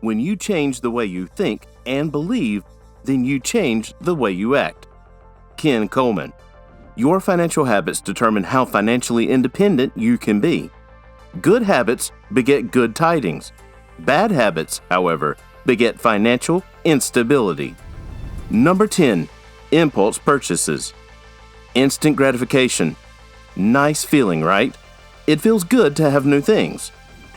When you change the way you think and believe, then you change the way you act. Ken Coleman. Your financial habits determine how financially independent you can be. Good habits beget good tidings. Bad habits, however, beget financial instability. Number 10. Impulse purchases. Instant gratification. Nice feeling, right? It feels good to have new things.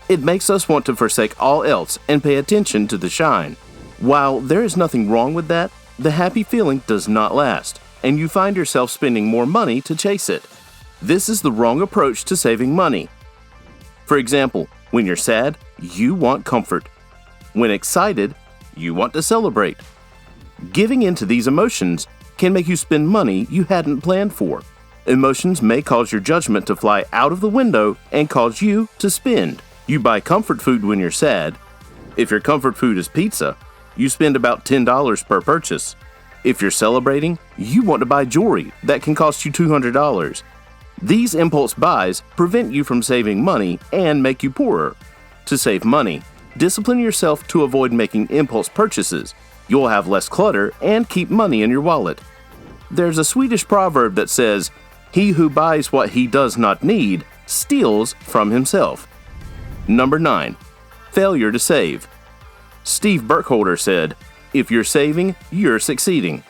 It makes us want to forsake all else and pay attention to the shine. While there is nothing wrong with that, the happy feeling does not last, and you find yourself spending more money to chase it. This is the wrong approach to saving money. For example, when you're sad, you want comfort. When excited, you want to celebrate. Giving into these emotions can make you spend money you hadn't planned for. Emotions may cause your judgment to fly out of the window and cause you to spend. You buy comfort food when you're sad. If your comfort food is pizza, you spend about $10 per purchase. If you're celebrating, you want to buy jewelry that can cost you $200. These impulse buys prevent you from saving money and make you poorer. To save money, discipline yourself to avoid making impulse purchases. You'll have less clutter and keep money in your wallet. There's a Swedish proverb that says, "He who buys what he does not need steals from himself." Number 9. Failure to save. Steve Burkholder said, "If you're saving, you're succeeding."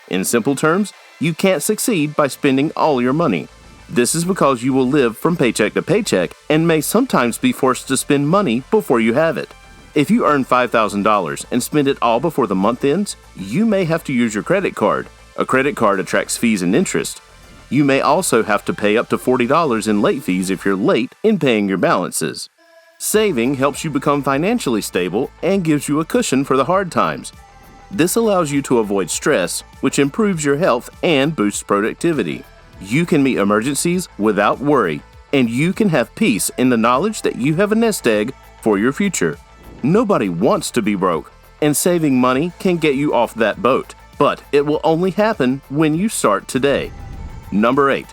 In simple terms, you can't succeed by spending all your money. This is because you will live from paycheck to paycheck and may sometimes be forced to spend money before you have it. If you earn $5,000 and spend it all before the month ends, you may have to use your credit card. A credit card attracts fees and interest. You may also have to pay up to $40 in late fees if you're late in paying your balances. Saving helps you become financially stable and gives you a cushion for the hard times. This allows you to avoid stress, which improves your health and boosts productivity. You can meet emergencies without worry, and you can have peace in the knowledge that you have a nest egg for your future. Nobody wants to be broke, and saving money can get you off that boat, but it will only happen when you start today. Number 8.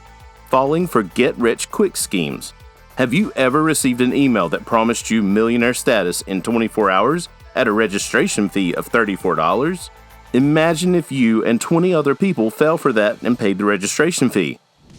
Falling for get-rich-quick schemes. Have you ever received an email that promised you millionaire status in 24 hours at a registration fee of $34? Imagine if you and 20 other people fell for that and paid the registration fee.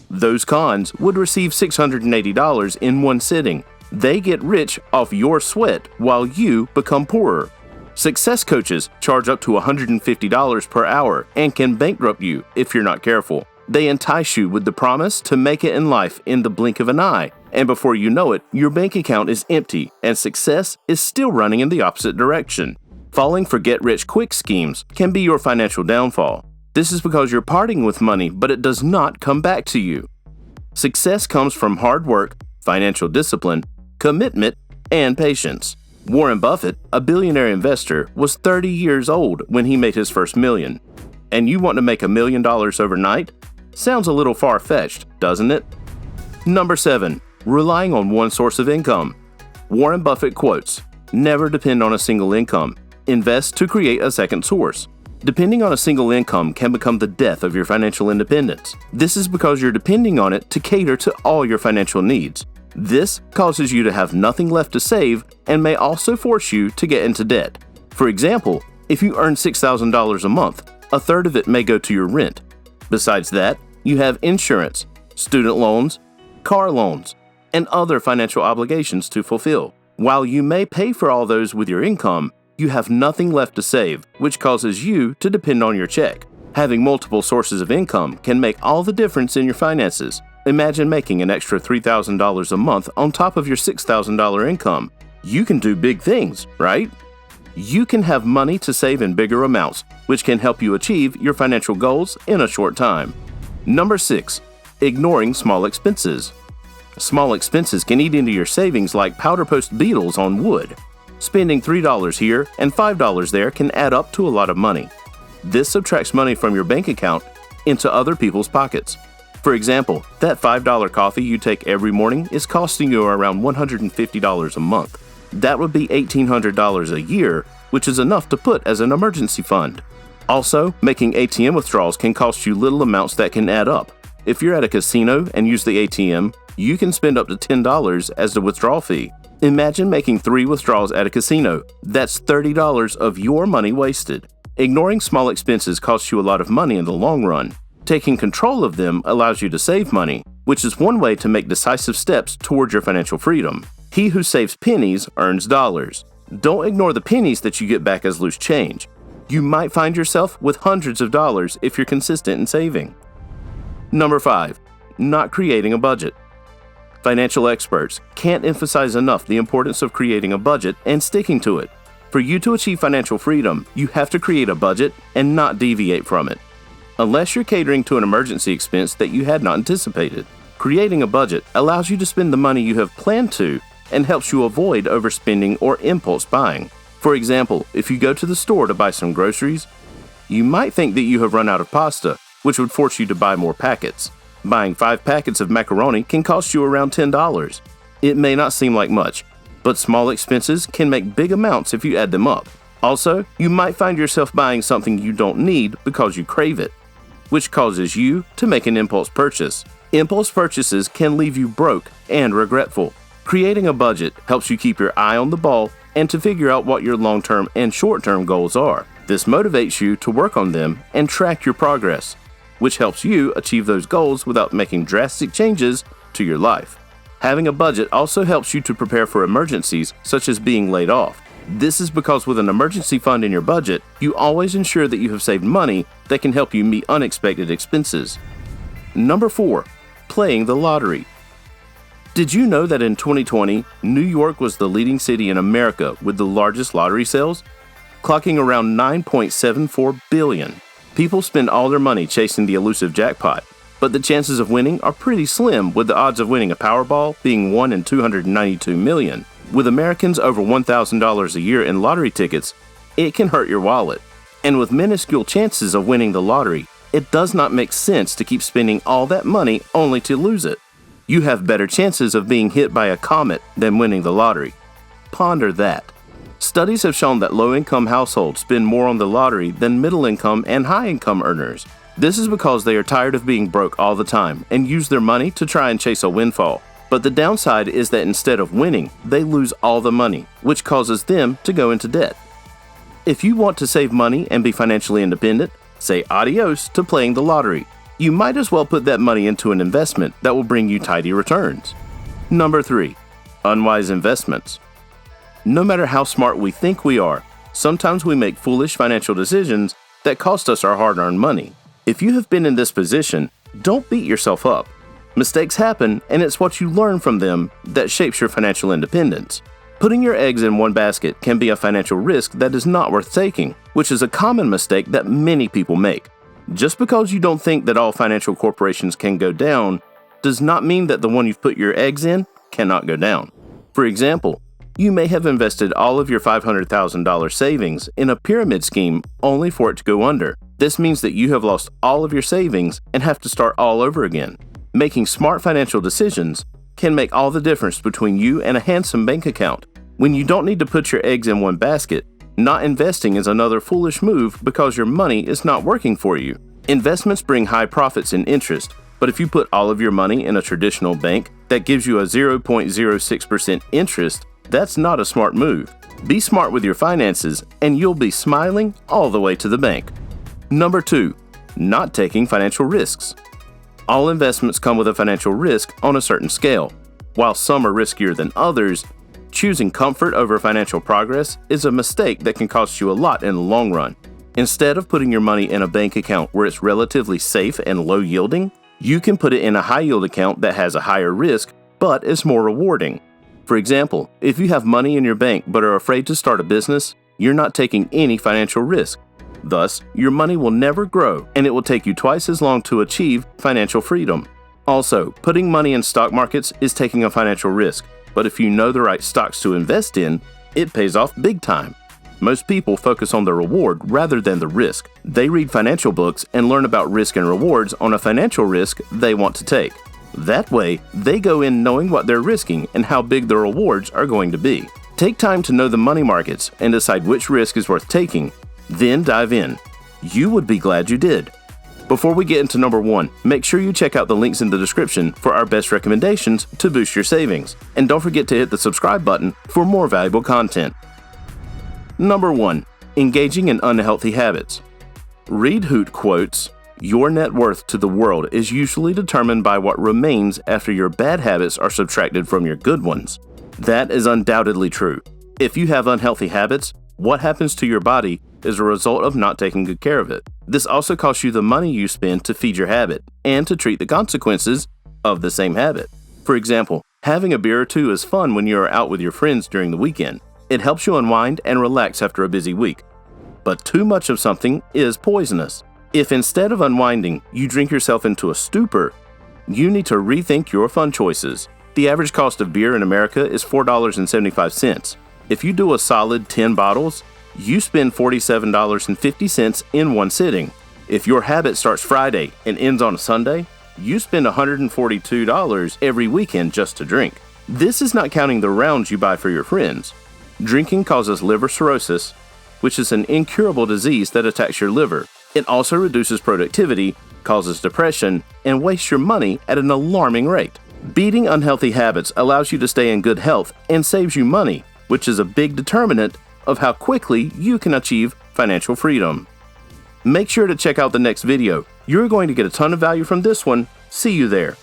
Those cons would receive $680 in one sitting. They get rich off your sweat while you become poorer. Success coaches charge up to $150 per hour and can bankrupt you if you're not careful. They entice you with the promise to make it in life in the blink of an eye, and before you know it, your bank account is empty and success is still running in the opposite direction. Falling for get-rich-quick schemes can be your financial downfall. This is because you're parting with money, but it does not come back to you. Success comes from hard work, financial discipline, commitment, and patience. Warren Buffett, a billionaire investor, was 30 years old when he made his first million. And you want to make $1 million overnight? Sounds a little far-fetched, doesn't it? Number 7. Relying on one source of income. Warren Buffett quotes, "Never depend on a single income. Invest to create a second source." Depending on a single income can become the death of your financial independence. This is because you're depending on it to cater to all your financial needs. This causes you to have nothing left to save and may also force you to get into debt. For example, if you earn $6,000 a month, a third of it may go to your rent. Besides that, you have insurance, student loans, car loans, and other financial obligations to fulfill. While you may pay for all those with your income, you have nothing left to save, which causes you to depend on your check. Having multiple sources of income can make all the difference in your finances. Imagine making an extra $3,000 a month on top of your $6,000 income. You can do big things, right? You can have money to save in bigger amounts, which can help you achieve your financial goals in a short time. Number 6. Ignoring small expenses. Small expenses can eat into your savings like powder post beetles on wood. Spending $3 here and $5 there can add up to a lot of money. This subtracts money from your bank account into other people's pockets. For example, that $5 coffee you take every morning is costing you around $150 a month. That would be $1,800 a year, which is enough to put as an emergency fund. Also, making ATM withdrawals can cost you little amounts that can add up. If you're at a casino and use the ATM, you can spend up to $10 as the withdrawal fee. Imagine making 3 withdrawals at a casino. That's $30 of your money wasted. Ignoring small expenses costs you a lot of money in the long run. Taking control of them allows you to save money, which is one way to make decisive steps toward your financial freedom. He who saves pennies earns dollars. Don't ignore the pennies that you get back as loose change. You might find yourself with hundreds of dollars if you're consistent in saving. Number 5. Not creating a budget. Financial experts can't emphasize enough the importance of creating a budget and sticking to it. For you to achieve financial freedom, you have to create a budget and not deviate from it. Unless you're catering to an emergency expense that you had not anticipated. Creating a budget allows you to spend the money you have planned to and helps you avoid overspending or impulse buying. For example, if you go to the store to buy some groceries, you might think that you have run out of pasta, which would force you to buy more packets. Buying 5 packets of macaroni can cost you around $10. It may not seem like much, but small expenses can make big amounts if you add them up. Also, you might find yourself buying something you don't need because you crave it, which causes you to make an impulse purchase. Impulse purchases can leave you broke and regretful. Creating a budget helps you keep your eye on the ball and to figure out what your long-term and short-term goals are. This motivates you to work on them and track your progress, which helps you achieve those goals without making drastic changes to your life. Having a budget also helps you to prepare for emergencies, such as being laid off. This is because with an emergency fund in your budget, you always ensure that you have saved money that can help you meet unexpected expenses. Number 4. Playing the lottery. Did you know that in 2020, New York was the leading city in America with the largest lottery sales, clocking around $9.74 billion? People spend all their money chasing the elusive jackpot, but the chances of winning are pretty slim, with the odds of winning a Powerball being 1 in 292 million. With Americans over $1,000 a year in lottery tickets, it can hurt your wallet. And with minuscule chances of winning the lottery, it does not make sense to keep spending all that money only to lose it. You have better chances of being hit by a comet than winning the lottery. Ponder that. Studies have shown that low-income households spend more on the lottery than middle-income and high-income earners. This is because they are tired of being broke all the time and use their money to try and chase a windfall. But the downside is that instead of winning, they lose all the money, which causes them to go into debt. If you want to save money and be financially independent, say adios to playing the lottery. You might as well put that money into an investment that will bring you tidy returns. Number 3. Unwise investments. No matter how smart we think we are, sometimes we make foolish financial decisions that cost us our hard-earned money. If you have been in this position, don't beat yourself up. Mistakes happen, and it's what you learn from them that shapes your financial independence. Putting your eggs in one basket can be a financial risk that is not worth taking, which is a common mistake that many people make. Just because you don't think that all financial corporations can go down does not mean that the one you've put your eggs in cannot go down. For example, you may have invested all of your $500,000 savings in a pyramid scheme only for it to go under. This means that you have lost all of your savings and have to start all over again. Making smart financial decisions can make all the difference between you and a handsome bank account. When you don't need to put your eggs in one basket, not investing is another foolish move because your money is not working for you. Investments bring high profits and interest, but if you put all of your money in a traditional bank that gives you a 0.06% interest, that's not a smart move. Be smart with your finances and you'll be smiling all the way to the bank. Number 2. Not taking financial risks. All investments come with a financial risk on a certain scale. While some are riskier than others, choosing comfort over financial progress is a mistake that can cost you a lot in the long run. Instead of putting your money in a bank account where it's relatively safe and low yielding, you can put it in a high yield account that has a higher risk but is more rewarding. For example, if you have money in your bank but are afraid to start a business, you're not taking any financial risk. Thus, your money will never grow and it will take you twice as long to achieve financial freedom. Also, putting money in stock markets is taking a financial risk, but if you know the right stocks to invest in, it pays off big time. Most people focus on the reward rather than the risk. They read financial books and learn about risk and rewards on a financial risk they want to take. That way, they go in knowing what they're risking and how big the rewards are going to be. Take time to know the money markets and decide which risk is worth taking, then dive in. You would be glad you did. Before we get into number 1, make sure you check out the links in the description for our best recommendations to boost your savings. And don't forget to hit the subscribe button for more valuable content. Number 1. Engaging in unhealthy habits. Reed Hoot quotes, "Your net worth to the world is usually determined by what remains after your bad habits are subtracted from your good ones." That is undoubtedly true. If you have unhealthy habits, what happens to your body is a result of not taking good care of it. This also costs you the money you spend to feed your habit and to treat the consequences of the same habit. For example, having a beer or two is fun when you are out with your friends during the weekend. It helps you unwind and relax after a busy week. But too much of something is poisonous. If instead of unwinding, you drink yourself into a stupor, you need to rethink your fun choices. The average cost of beer in America is $4.75. If you do a solid 10 bottles, you spend $47.50 in one sitting. If your habit starts Friday and ends on a Sunday, you spend $142 every weekend just to drink. This is not counting the rounds you buy for your friends. Drinking causes liver cirrhosis, which is an incurable disease that attacks your liver. It also reduces productivity, causes depression, and wastes your money at an alarming rate. Beating unhealthy habits allows you to stay in good health and saves you money, which is a big determinant of how quickly you can achieve financial freedom. Make sure to check out the next video. You're going to get a ton of value from this one. See you there.